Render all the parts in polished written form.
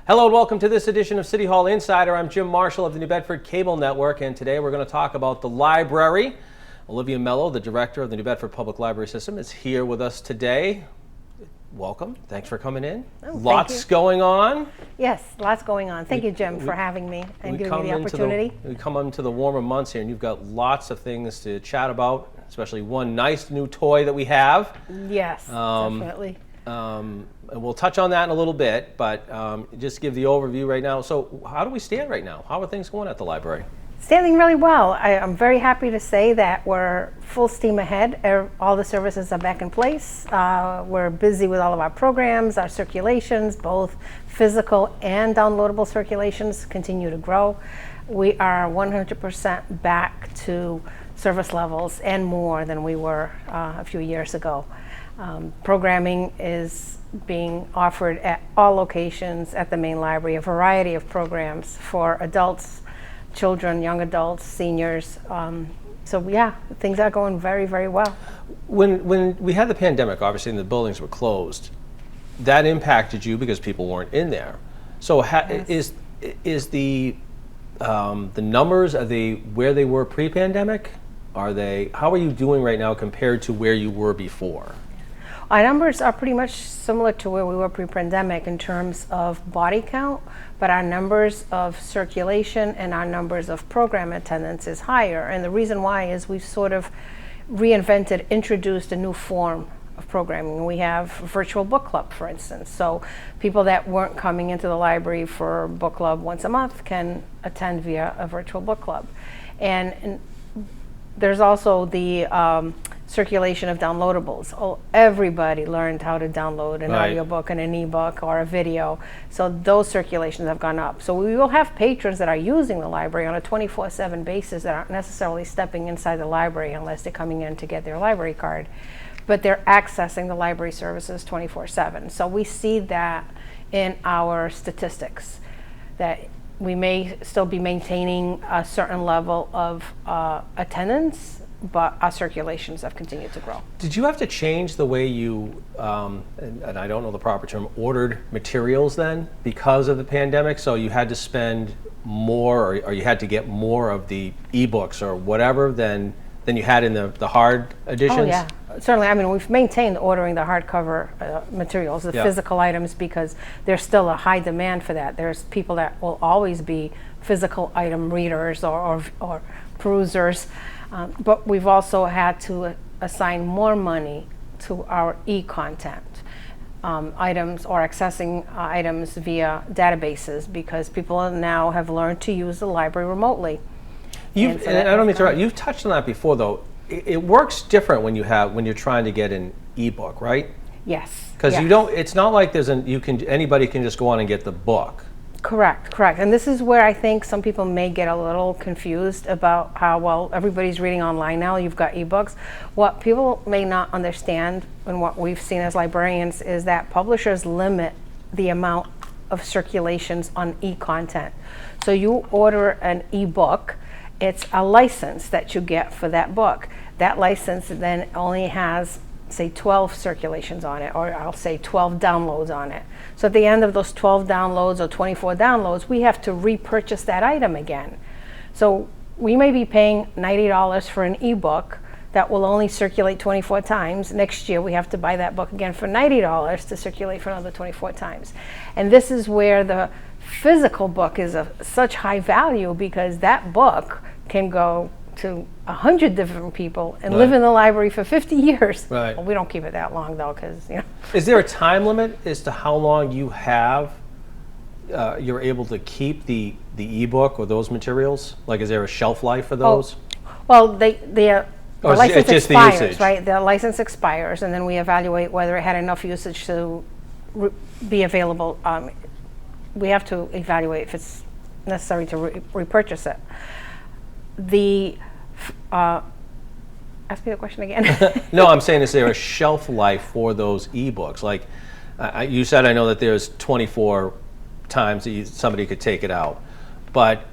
Hello and welcome to this edition of City Hall Insider. I'm Jim Marshall of the New Bedford Cable Network, and today we're going to talk about the library. Olivia Melo, the director of the New Bedford Public Library System, is here with us today. Welcome. Thanks for coming in. Lots going on. Yes, lots going on. Thank you, Jim, for having me and giving me the opportunity. We come into the warmer months here, and you've got lots of things to chat about, especially one nice new toy that we have. Yes, definitely. And we'll touch on that in a little bit, but just give the overview right now. So how do we stand right now? How are things going at the library? Standing really well. I'm very happy to say that we're full steam ahead. All the services are back in place. We're busy with all of our programs. Our circulations, both physical and downloadable circulations, continue to grow. We are 100% back to service levels and more than we were a few years ago. Programming is being offered at all locations at the main library, a variety of programs for adults, children, young adults, seniors. So yeah, things are going very, very well. When we had the pandemic, obviously, and the buildings were closed, that impacted you because people weren't in there. So Yes. is the numbers, are they where they were pre-pandemic? How are you doing right now compared to where you were before? Our numbers are pretty much similar to where we were pre-pandemic in terms of body count, but our numbers of circulation and our numbers of program attendance is higher. And the reason why is we've sort of introduced a new form of programming. We have virtual book club, for instance. So people that weren't coming into the library for book club once a month can attend via a virtual book club. And there's also the circulation of downloadables. Everybody learned how to download an audiobook and an ebook or a video. So those circulations have gone up. So we will have patrons that are using the library on a 24/7 basis that aren't necessarily stepping inside the library unless they're coming in to get their library card, but they're accessing the library services 24/7. So we see that in our statistics, that we may still be maintaining a certain level of attendance, but our circulations have continued to grow. Did you have to change the way you, and I don't know the proper term, ordered materials then because of the pandemic? So you had to spend more, or you had to get more of the ebooks or whatever than you had in the hard editions? Oh yeah, certainly. I mean, we've maintained ordering the hardcover materials, the physical items, because there's still a high demand for that. There's people that will always be physical item readers or perusers. But we've also had to assign more money to our e-content items or accessing items via databases, because people now have learned to use the library remotely. And I don't mean to interrupt. You've touched on that before, though. It works different when you're trying to get an ebook, right? Yes. Because you don't. It's not like anybody can just go on and get the book. Correct. And this is where I think some people may get a little confused about how, well, everybody's reading online now, you've got ebooks. What people may not understand, and what we've seen as librarians, is that publishers limit the amount of circulations on e-content. So you order an ebook, it's a license that you get for that book. That license then only has, say, 12 circulations on it, or I'll say 12 downloads on it. So at the end of those 12 downloads or 24 downloads, we have to repurchase that item again. So we may be paying $90 for an ebook that will only circulate 24 times. Next year we have to buy that book again for $90 to circulate for another 24 times. And this is where the physical book is of such high value, because that book can go to 100 different people and live in the library for 50 years. Right. Well, we don't keep it that long, though, because, you know. Is there a time limit as to how long you're able to keep the ebook or those materials? Like, is there a shelf life for those? Well, the license just the expires, usage? right? The license expires, and then we evaluate whether it had enough usage to be available. We have to evaluate if it's necessary to repurchase it. Ask me the question again. No, I'm saying, is there a shelf life for those ebooks? Like you said, I know that there's 24 times that somebody could take it out, but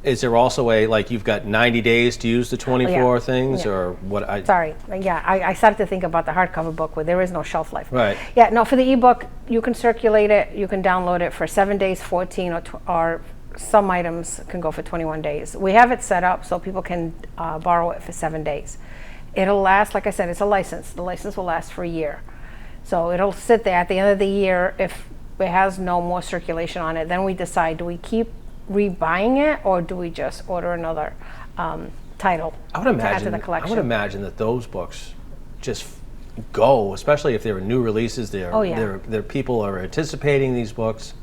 is there also like you've got 90 days to use the 24 things, Yeah. or what? Sorry, yeah, I started to think about the hardcover book where there is no shelf life. Right. Yeah, no, for the ebook, you can circulate it, you can download it for 7 days, 14, or some items can go for 21 days. We have it set up so people can borrow it for 7 days. It'll last, like I said, it's a license. The license will last for a year. So it'll sit there at the end of the year. If it has no more circulation on it, then we decide, do we keep rebuying it, or do we just order another title I would to add to imagine. the collection? I would imagine that those books just go, especially if they're new releases. Oh, yeah. They're people are anticipating these books.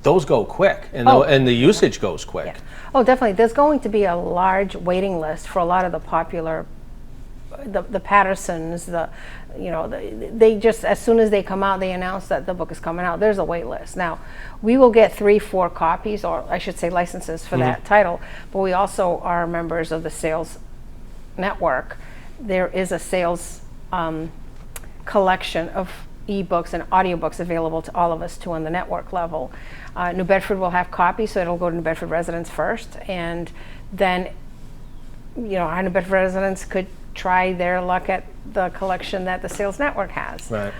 Those go quick, and Oh. and the usage goes quick. Yeah. Oh, definitely. There's going to be a large waiting list for a lot of the popular, the Pattersons, they just, as soon as they come out, they announce that the book is coming out. There's a wait list. Now, we will get 3-4 copies, or I should say licenses for that title, but we also are members of the sales network. There is a sales collection of ebooks and audiobooks available to all of us too on the network level. New Bedford will have copies, so it'll go to New Bedford residents first, and then our New Bedford residents could try their luck at the collection that the sales network has. Right.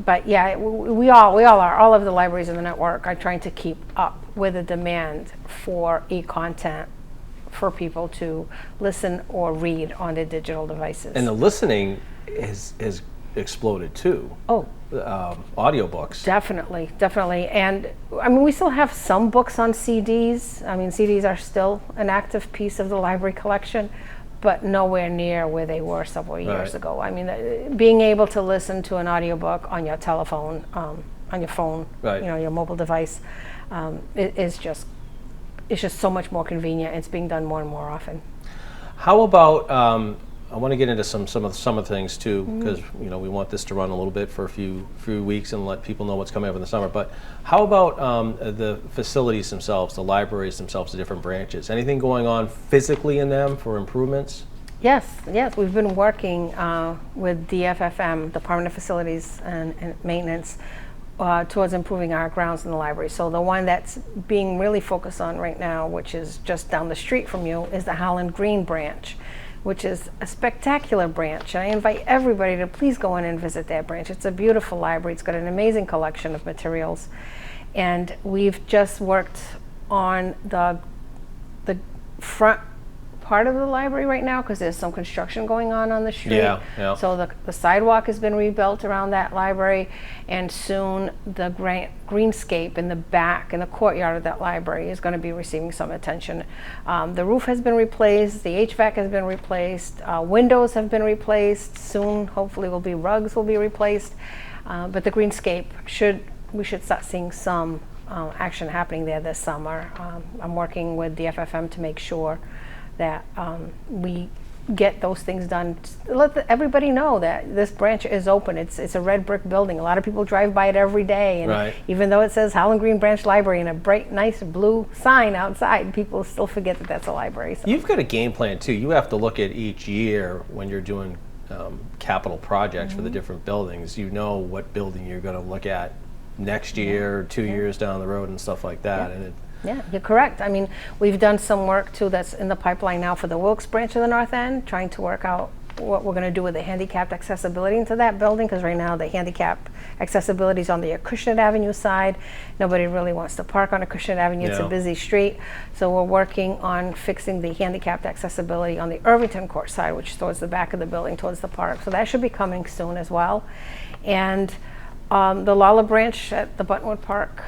But yeah, we all are. All of the libraries in the network are trying to keep up with the demand for e-content for people to listen or read on their digital devices. And the listening is exploded too. Oh, Audiobooks. definitely. And I mean, we still have some books on CDs. I mean, CDs are still an active piece of the library collection, but nowhere near where they were several years ago. I mean, being able to listen to an audiobook on your telephone, on your phone, your mobile device, it's just so much more convenient. It's being done more and more often. How about? I want to get into some of the things too, because we want this to run a little bit for a few weeks and let people know what's coming up in the summer. But how about the facilities themselves, the libraries themselves, the different branches? Anything going on physically in them for improvements? Yes, we've been working with DFFM, Department of Facilities and Maintenance, towards improving our grounds in the library. So the one that's being really focused on right now, which is just down the street from you, is the Howland Green branch, which is a spectacular branch. And I invite everybody to please go in and visit that branch. It's a beautiful library. It's got an amazing collection of materials. And we've just worked on the front part of the library right now because there's some construction going on the street. Yeah. So the sidewalk has been rebuilt around that library, and soon the greenscape in the back, in the courtyard of that library, is going to be receiving some attention. The roof has been replaced, the HVAC has been replaced, windows have been replaced. Soon, hopefully, rugs will be replaced. But the greenscape, we should start seeing some action happening there this summer. I'm working with the FFM to make sure that we get those things done. Let everybody know that this branch is open. It's a red brick building. A lot of people drive by it every day, and even though it says Howland Green Branch Library and a bright, nice blue sign outside, people still forget that that's a library. So. You've got a game plan too. You have to look at each year when you're doing capital projects for the different buildings. You know what building you're going to look at next year, or 2 years down the road, and stuff like that. And yeah, you're correct. I mean, we've done some work too that's in the pipeline now for the Wilkes branch of the North End, trying to work out what we're going to do with the handicapped accessibility into that building, because right now the handicap accessibility is on the Acushnet Avenue side. Nobody really wants to park on Acushnet Avenue. It's a busy street. So we're working on fixing the handicapped accessibility on the Irvington Court side, which is towards the back of the building, towards the park. So that should be coming soon as well. And the Lala branch at the Buttonwood Park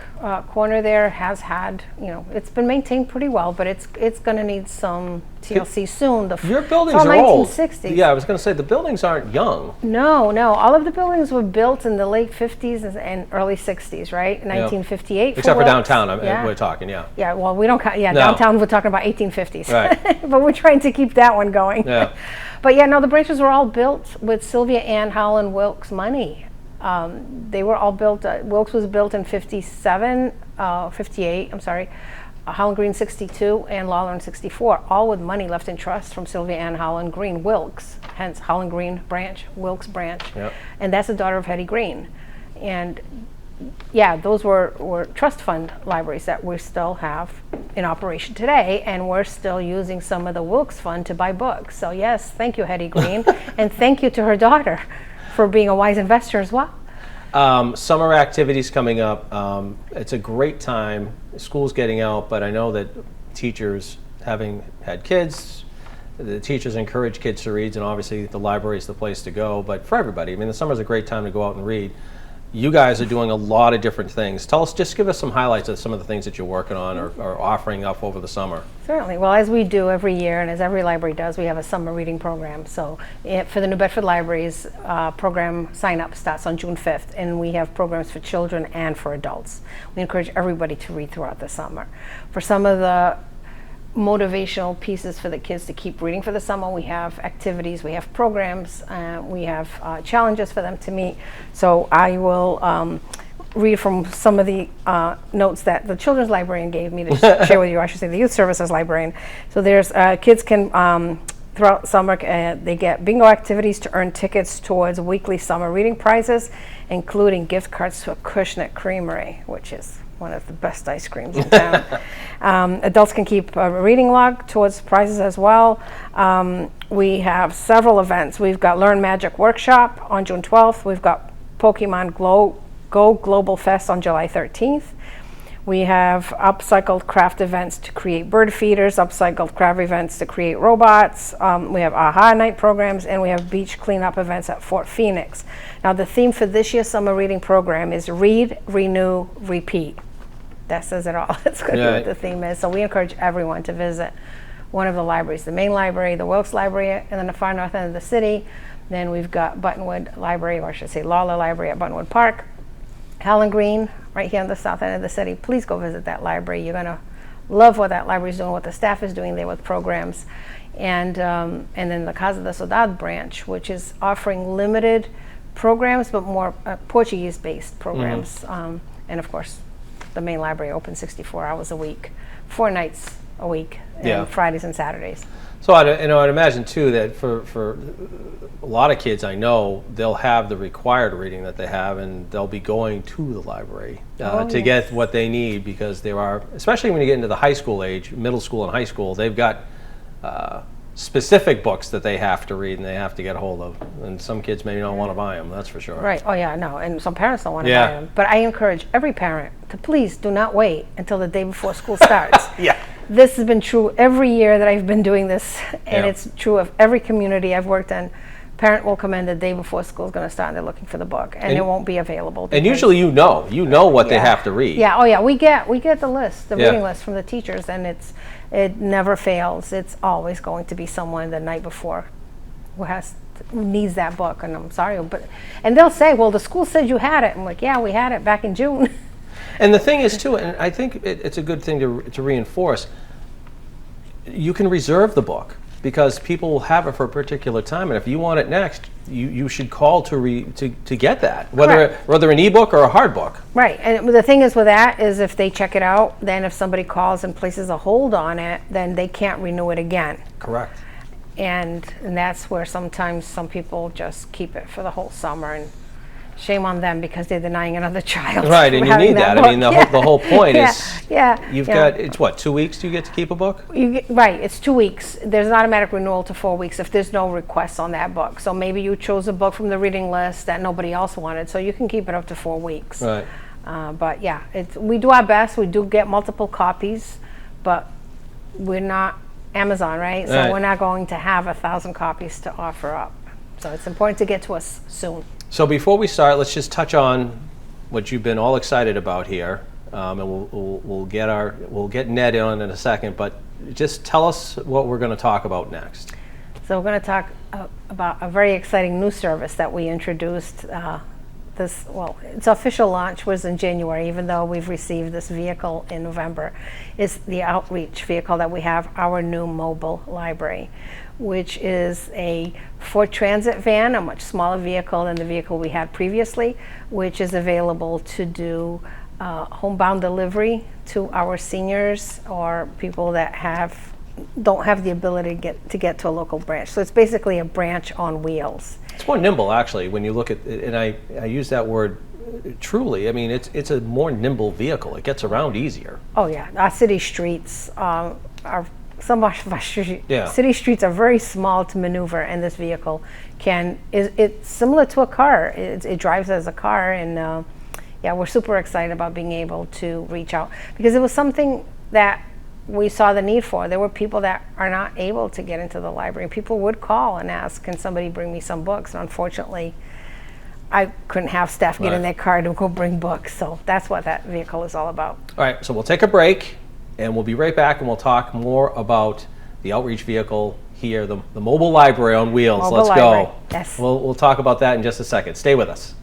corner there has had, it's been maintained pretty well, but it's going to need some TLC soon. Your buildings are old. 1960s. Yeah, I was going to say the buildings aren't young. No. All of the buildings were built in the late 50s and early 60s, right? 1958. Except for downtown, we're talking, Yeah, well, we don't count. Yeah, no. Downtown we're talking about 1850s. Right. But we're trying to keep that one going. Yeah. But yeah, no, the branches were all built with Sylvia Ann Howland Wilkes money. They were all built, Wilkes was built in 58, I'm sorry, Howland Green 62, and Lawler in 64, all with money left in trust from Sylvia Ann Howland Green Wilkes, hence Howland Green branch, Wilkes branch. Yep. And that's the daughter of Hetty Green. And yeah, those were trust fund libraries that we still have in operation today, and we're still using some of the Wilkes Fund to buy books. So yes, thank you, Hetty Green, and thank you to her daughter for being a wise investor as well. Summer activities coming up. It's a great time. School's getting out, but I know that teachers, having had kids, the teachers encourage kids to read, and obviously the library is the place to go. But for everybody, I mean, the summer's a great time to go out and read. You guys are doing a lot of different things. Just give us some highlights of some of the things that you're working on or offering up over the summer. Certainly. Well, as we do every year, and as every library does, we have a summer reading program. So for the New Bedford Libraries, program sign-up starts on June 5th, and we have programs for children and for adults. We encourage everybody to read throughout the summer. For some of the motivational pieces for the kids to keep reading for the summer, we have activities, we have programs, we have challenges for them to meet. So I will read from some of the notes that the children's librarian gave me to share with you, I should say the youth services librarian. So there's kids can throughout summer they get bingo activities to earn tickets towards weekly summer reading prizes, including gift cards to a Acushnet Creamery, which is one of the best ice creams in town. Adults can keep a reading log towards prizes as well. We have several events. We've got Learn Magic Workshop on June 12th. We've got Pokemon Go Global Fest on July 13th. We have upcycled craft events to create bird feeders, upcycled craft events to create robots. We have AHA night programs, and we have beach cleanup events at Fort Phoenix. Now the theme for this year's summer reading program is Read, Renew, Repeat. That says it all. That's going to be what the theme is. So we encourage everyone to visit one of the libraries, the main library, the Wilkes Library, and then the far north end of the city. Then we've got Buttonwood Library, or I should say Lawler Library at Buttonwood Park. Helen Green, right here on the south end of the city. Please go visit that library. You're going to love what that library is doing, what the staff is doing there with programs. And then the Casa da Saudade branch, which is offering limited programs, but more Portuguese-based programs. And of course, the main library opens 64 hours a week, 4 nights a week, and Fridays and Saturdays. So I'd imagine too that for a lot of kids I know, they'll have the required reading that they have, and they'll be going to the library to get what they need, because there are, especially when you get into the high school age, middle school and high school, they've got specific books that they have to read and they have to get a hold of, and some kids may not want to buy them, that's for sure. Right. Oh yeah, no, and some parents don't want to buy them. But I encourage every parent to please do not wait until the day before school starts. This has been true every year that I've been doing this, and it's true of every community I've worked in. Parent will come in the day before school is going to start, and they're looking for the book, and it won't be available. And usually you know what they have to read. Yeah, oh yeah, we get the list, the reading list from the teachers, and it never fails. It's always going to be someone the night before who needs that book, and I'm sorry, and they'll say, well, the school said you had it. I'm like, yeah, we had it back in June. And the thing is too, and I think it's a good thing to reinforce, you can reserve the book, because people will have it for a particular time, and if you want it next, you should call to get that, whether an ebook or a hard book. Right, and the thing is with that is if they check it out, then if somebody calls and places a hold on it, then they can't renew it again. Correct. And that's where sometimes some people just keep it for the whole summer, and shame on them because they're denying another child. Right, and you need that. I mean, the whole point is you've got, it's what, 2 weeks you get to keep a book? Right, it's 2 weeks. There's an automatic renewal to 4 weeks if there's no requests on that book. So maybe you chose a book from the reading list that nobody else wanted, so you can keep it up to 4 weeks. Right. But yeah, we do our best. We do get multiple copies, but we're not Amazon, right? So we're not going to have 1,000 copies to offer up. So it's important to get to us soon. So before we start, let's just touch on what you've been all excited about here, and we'll get Ned in a second. But just tell us what we're going to talk about next. So we're going to talk about a very exciting new service that we introduced. Its official launch was in January, even though we've received this vehicle in November. It's the outreach vehicle that we have, our new mobile library, which is a Ford Transit van, a much smaller vehicle than the vehicle we had previously, which is available to do homebound delivery to our seniors or people that don't have the ability to get to a local branch. So it's basically a branch on wheels. It's more nimble, actually, when you look at it, and I use that word truly, I mean, it's a more nimble vehicle. It gets around easier. Oh yeah, our city streets are some of our Yeah. city streets are very small to maneuver, and this vehicle it's similar to a car. It drives as a car, and yeah, we're super excited about being able to reach out because it was something that we saw the need for. There were people that are not able to get into the library. People would call and ask, can somebody bring me some books? And unfortunately, I couldn't have staff get in their car to go bring books. So that's what that vehicle is all about. All right, so we'll take a break, and we'll be right back, and we'll talk more about the outreach vehicle here, the mobile library on wheels. Mobile Let's library. go. Yes. We'll talk about that in just a second. Stay with us.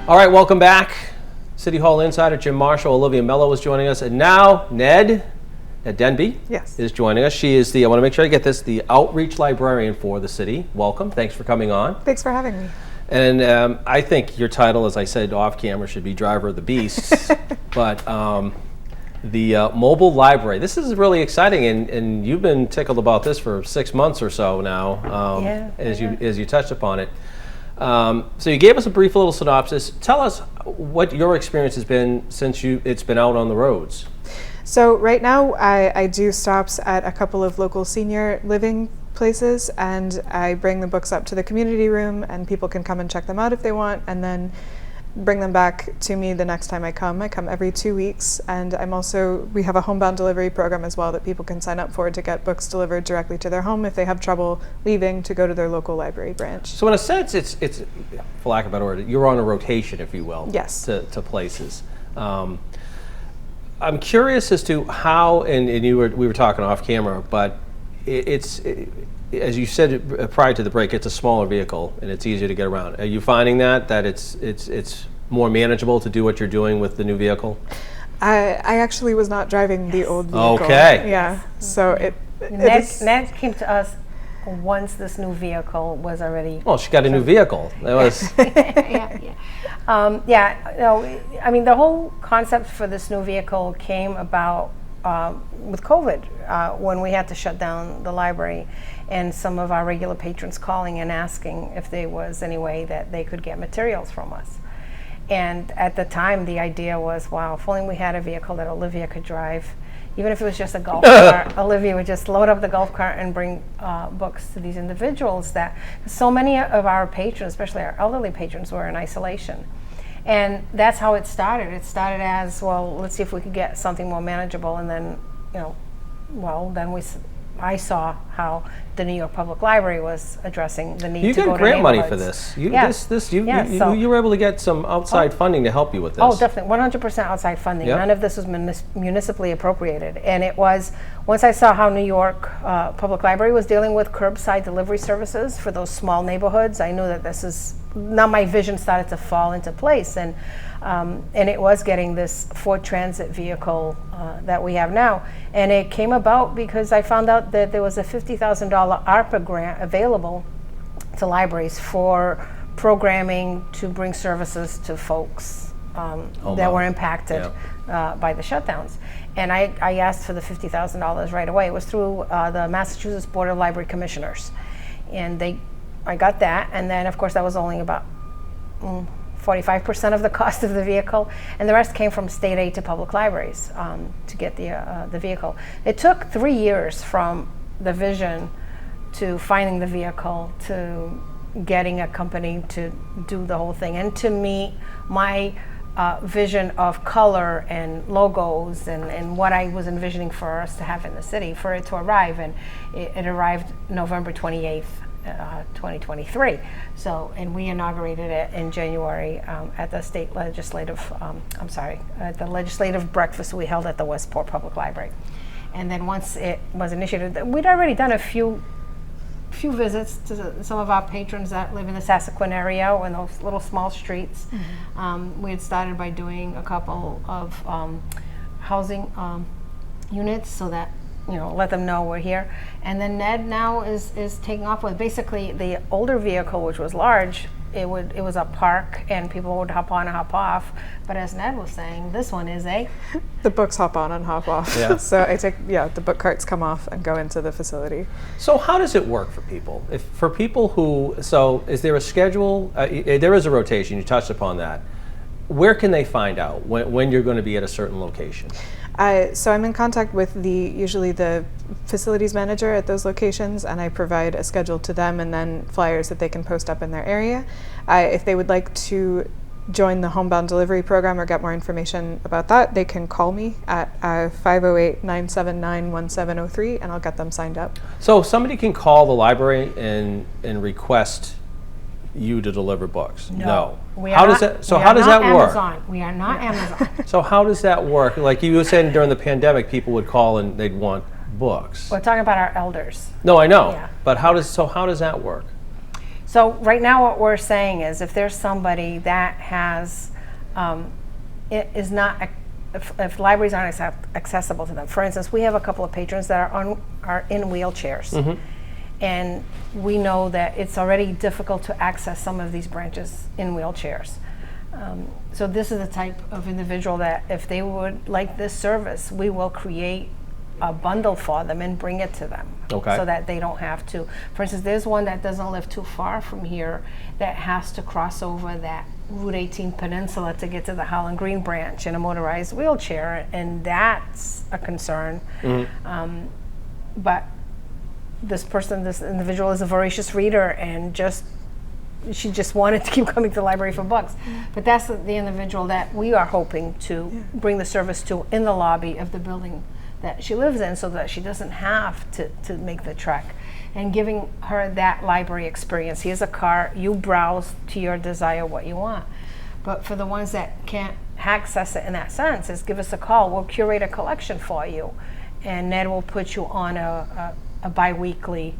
All right, welcome back. City Hall Insider Jim Marshall, Olivia Melo is joining us, and now Ned Denby is joining us. She is I want to make sure I get this, the outreach librarian for the city. Welcome, thanks for coming on. Thanks for having me. And I think your title, as I said off camera, should be Driver of the Beasts, but the mobile library, this is really exciting, and you've been tickled about this for 6 months or so now, as you touched upon it. So you gave us a brief little synopsis. Tell us what your experience has been since it's been out on the roads. So right now I do stops at a couple of local senior living places, and I bring the books up to the community room, and people can come and check them out if they want, and then bring them back to me the next time I come. I come every 2 weeks, and we have a homebound delivery program as well that people can sign up for to get books delivered directly to their home if they have trouble leaving to go to their local library branch. So in a sense, it's for lack of a better word, you're on a rotation, if you will, Yes. to places. I'm curious as to how, and we were talking off camera, but as you said prior to the break, it's a smaller vehicle and it's easier to get around. Are you finding that it's more manageable to do what you're doing with the new vehicle? I actually was not driving the old vehicle. Okay. Yeah. So Ned came to us once this new vehicle was already. Well, she got a new vehicle. That was. I mean, the whole concept for this new vehicle came about with COVID, when we had to shut down the library, and some of our regular patrons calling and asking if there was any way that they could get materials from us. And at the time, the idea was, wow, if only we had a vehicle that Olivia could drive. Even if it was just a golf cart, Olivia would just load up the golf cart and bring books to these individuals. That so many of our patrons, especially our elderly patrons, were in isolation. And that's how it started. It started as, well, let's see if we could get something more manageable. And then, I saw how the New York Public Library was addressing the need to go to You got grant money for neighborhoods. this. You were able to get some outside funding to help you with this. Oh, definitely, 100% outside funding. Yep. None of this was municipally appropriated. And it was, once I saw how New York Public Library was dealing with curbside delivery services for those small neighborhoods, I knew that now my vision started to fall into place. And it was getting this Ford Transit vehicle that we have now. And it came about because I found out that there was a $50,000 ARPA grant available to libraries for programming to bring services to folks that were impacted by the shutdowns. And I asked for the $50,000 right away. It was through the Massachusetts Board of Library Commissioners. And I got that, and then of course that was only about 45% of the cost of the vehicle, and the rest came from state aid to public libraries to get the vehicle. It took 3 years from the vision to finding the vehicle to getting a company to do the whole thing, and to meet my vision of color and logos and what I was envisioning for us to have in the city, for it to arrive. And it arrived November 28th. 2023. So, and we inaugurated it in January at the state legislative, at the legislative breakfast we held at the Westport Public Library. And then once it was initiated, we'd already done a few visits to some of our patrons that live in the Sassaquin area or in those little small streets. We had started by doing a couple of housing units so that, let them know we're here. And then Ned now is taking off with basically the older vehicle, which was large. It was a park and people would hop on and hop off. But as Ned was saying, this one is the books hop on and hop off. Yeah. So the book carts come off and go into the facility. So how does it work for people? So is there a schedule? There is a rotation, you touched upon that. Where can they find out when you're going to be at a certain location? So I'm in contact with usually the facilities manager at those locations, and I provide a schedule to them and then flyers that they can post up in their area. If they would like to join the homebound delivery program or get more information about that, they can call me at 508-979-1703 and I'll get them signed up. So somebody can call the library and request you to deliver books? No. How does that work? We are not Amazon. So how does that work? Like you were saying during the pandemic, people would call and they'd want books. We're talking about our elders. No, I know. Yeah. But how does that work? So right now what we're saying is if there's somebody that has, if libraries aren't accessible to them. For instance, we have a couple of patrons that are in wheelchairs. Mm-hmm. And we know that it's already difficult to access some of these branches in wheelchairs. So this is the type of individual that if they would like this service, we will create a bundle for them and bring it to them. Okay. So that they don't have to. For instance, there's one that doesn't live too far from here that has to cross over that Route 18 peninsula to get to the Howland Green branch in a motorized wheelchair, and that's a concern. Mm-hmm. But this individual is a voracious reader and she just wanted to keep coming to the library for books. But that's the individual that we are hoping to bring the service to in the lobby of the building that she lives in so that she doesn't have to make the trek. And giving her that library experience. Here's a cart, you browse to your desire what you want. But for the ones that can't access it in that sense, is give us a call. We'll curate a collection for you. And Ned will put you on a bi-weekly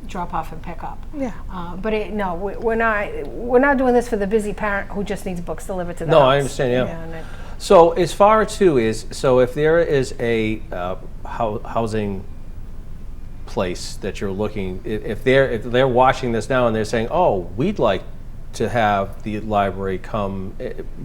drop off and pick up. Yeah. But we're not doing this for the busy parent who just needs books delivered to the house. No, I understand. Yeah. So as far too is if there is a housing place that you're looking, if they're watching this now and they're saying, oh, we'd like to have the library come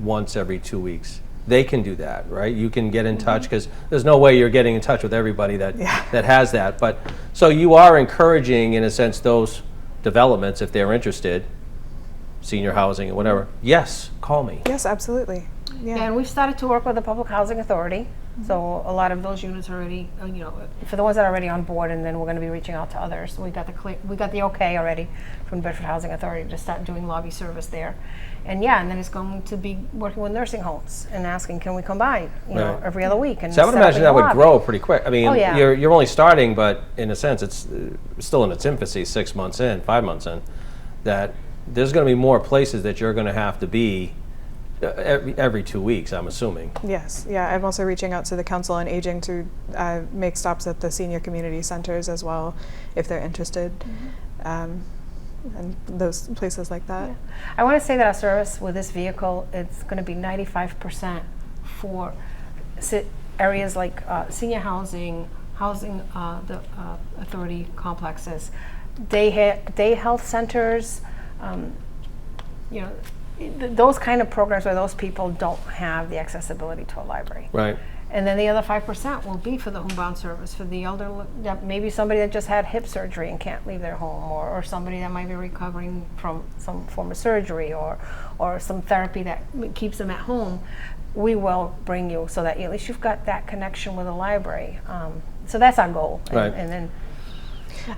once every 2 weeks. They can do that, right? You can get in touch because there's no way you're getting in touch with everybody that has that. But so you are encouraging, in a sense, those developments if they're interested, senior housing and whatever. Yes, call me. Yes, absolutely. Yeah. And we've started to work with the Public Housing Authority. So a lot of those units are already, for the ones that are already on board, and then we're going to be reaching out to others. We got the okay already from Bedford Housing Authority to start doing lobby service there. And then it's going to be working with nursing homes and asking, can we come by, every other week? And so I would imagine that would grow pretty quick. I mean, you're only starting, but in a sense, it's still in its infancy, 6 months in, 5 months in, that there's going to be more places that you're going to have to be every 2 weeks, I'm assuming. Yes, yeah. I'm also reaching out to the Council on Aging to make stops at the senior community centers as well, if they're interested. Mm-hmm. And those places like that. Yeah. I want to say that our service with this vehicle, it's going to be 95% for areas like senior housing, the authority complexes, day health centers, those kind of programs where those people don't have the accessibility to a library. Right. And then the other 5% will be for the homebound service, for the elder, maybe somebody that just had hip surgery and can't leave their home, or somebody that might be recovering from some form of surgery or some therapy that keeps them at home. We will bring you so that at least you've got that connection with the library. So that's our goal. Right.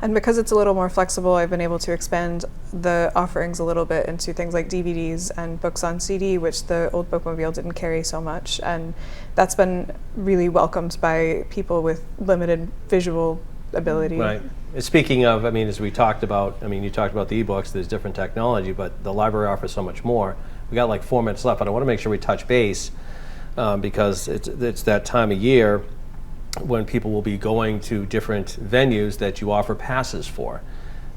And because it's a little more flexible, I've been able to expand the offerings a little bit into things like DVDs and books on CD, which the old bookmobile didn't carry so much. And that's been really welcomed by people with limited visual ability. Right. Speaking of, I mean, as we talked about, I mean, you talked about the e-books, there's different technology, but the library offers so much more. We got like 4 minutes left, but I want to make sure we touch base because it's that time of year when people will be going to different venues that you offer passes for,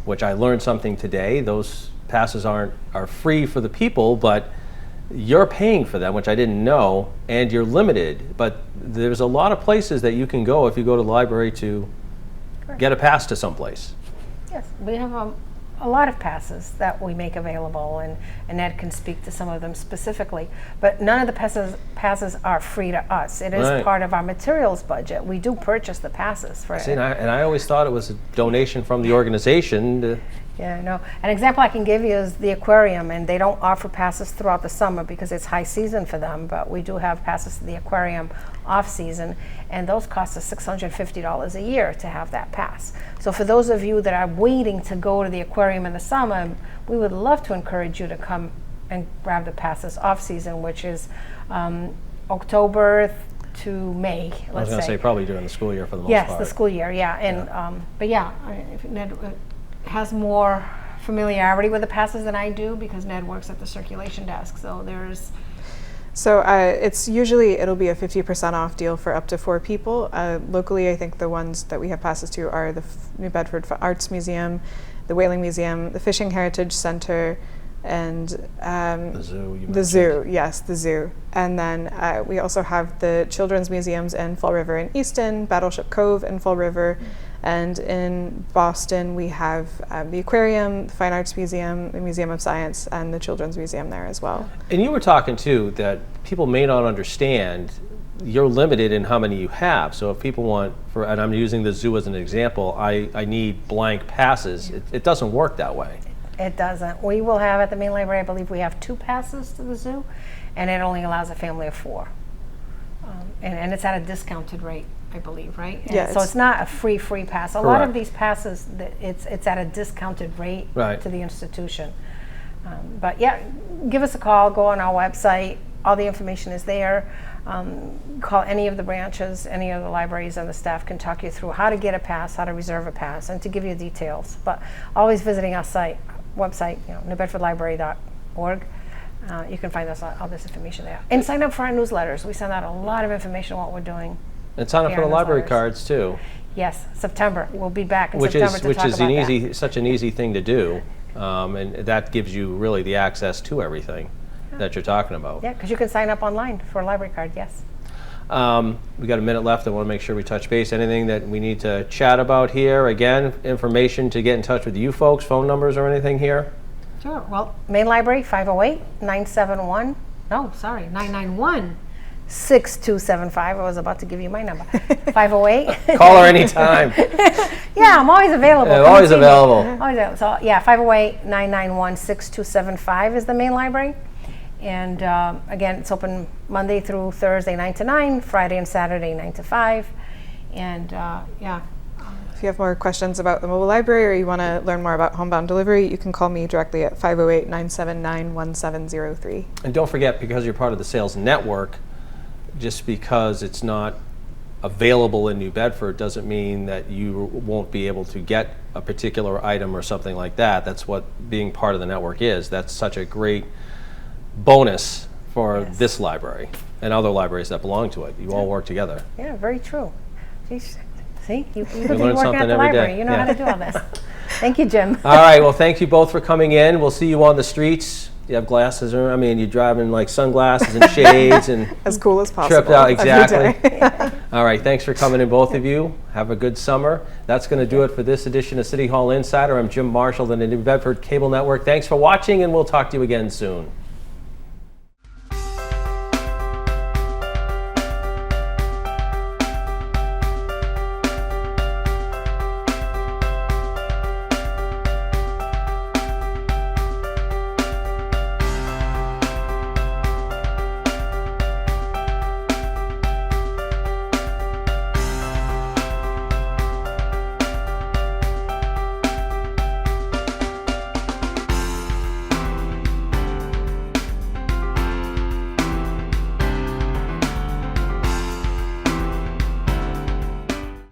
which I learned something today. Those passes are free for the people, but you're paying for them, which I didn't know, and you're limited. But there's a lot of places that you can go if you go to the library to get a pass to someplace. Yes, we have a lot of passes that we make available, and Ed can speak to some of them specifically. But none of the passes are free to us. It is Right. part of our materials budget. We do purchase the passes for See, it. and I always thought it was a donation from the organization. Yeah, no. An example I can give you is the aquarium, and they don't offer passes throughout the summer because it's high season for them, but we do have passes to the aquarium off season, and those cost us $650 a year to have that pass. So for those of you that are waiting to go to the aquarium in the summer, we would love to encourage you to come and grab the passes off season, which is October to May, let's say. I was going to say probably during the school year for the most Yes, part. the school year, yeah. And but yeah, if Ned has more familiarity with the passes than I do because Ned works at the circulation desk. So there's. So it's usually, it'll be a 50% off deal for up to 4 people. Locally, I think the ones that we have passes to are the New Bedford Arts Museum, the Whaling Museum, the Fishing Heritage Center, and The zoo, you the mentioned. zoo, yes, the zoo. And then we also have the children's museums in Fall River and Easton, Battleship Cove in Fall River, and in Boston we have the aquarium, the Fine Arts Museum, the Museum of Science, and the Children's Museum there as well. And you were talking too that people may not understand you're limited in how many you have. So if people want, and I'm using the zoo as an example, I need blank passes. It doesn't work that way. It doesn't. We will have at the main library, I believe we have 2 passes to the zoo, and it only allows a family of 4. And it's at a discounted rate, I believe, right? And Yeah, so it's not a free pass. A lot Correct. of these passes, it's at a discounted rate Right. to the institution. But yeah, give us a call, go on our website. All the information is there. Call any of the branches, any of the libraries, and the staff can talk you through how to get a pass, how to reserve a pass, and to give you details. But always visiting our website, newbedfordlibrary.org. You can find all this information there. And sign up for our newsletters. We send out a lot of information on what we're doing. And sign up Yeah, for the library newsletters. cards too, Yes, September. We'll be back in which September is to talk about that. such an easy thing to do, and that gives you really the access to everything that you're talking about. Yeah, because you can sign up online for a library card, yes. We got a minute left. I want to make sure we touch base. Anything that we need to chat about here? Again, information to get in touch with you folks, phone numbers or anything here? Sure. Well, main library, 991-6275. I was about to give you my number. 508. Call her anytime. Yeah, I'm always available. Yeah, Come and always see me. available. Always available. So yeah, 508-991-6275 is the main library. And again, it's open Monday through Thursday, 9 to 9, Friday and Saturday, 9 to 5. And yeah. If you have more questions about the mobile library or you want to learn more about homebound delivery, you can call me directly at 508-979-1703. And don't forget, because you're part of the sales network, just because it's not available in New Bedford doesn't mean that you won't be able to get a particular item or something like that. That's what being part of the network is. That's such a great bonus for Yes. this library and other libraries that belong to it. You all work together. Yeah, very true. Geez, see, you could be learn working something at the every day. library. You know Yeah. how to do all this. Thank you, Jim. All right, well, thank you both for coming in. We'll see you on the streets. You have glasses, or I mean, you're driving like sunglasses and shades and As cool as possible. tripped out, every exactly. day. All right, thanks for coming in, both of you. Have a good summer. That's going to do it for this edition of City Hall Insider. I'm Jim Marshall, the New Bedford Cable Network. Thanks for watching, and we'll talk to you again soon.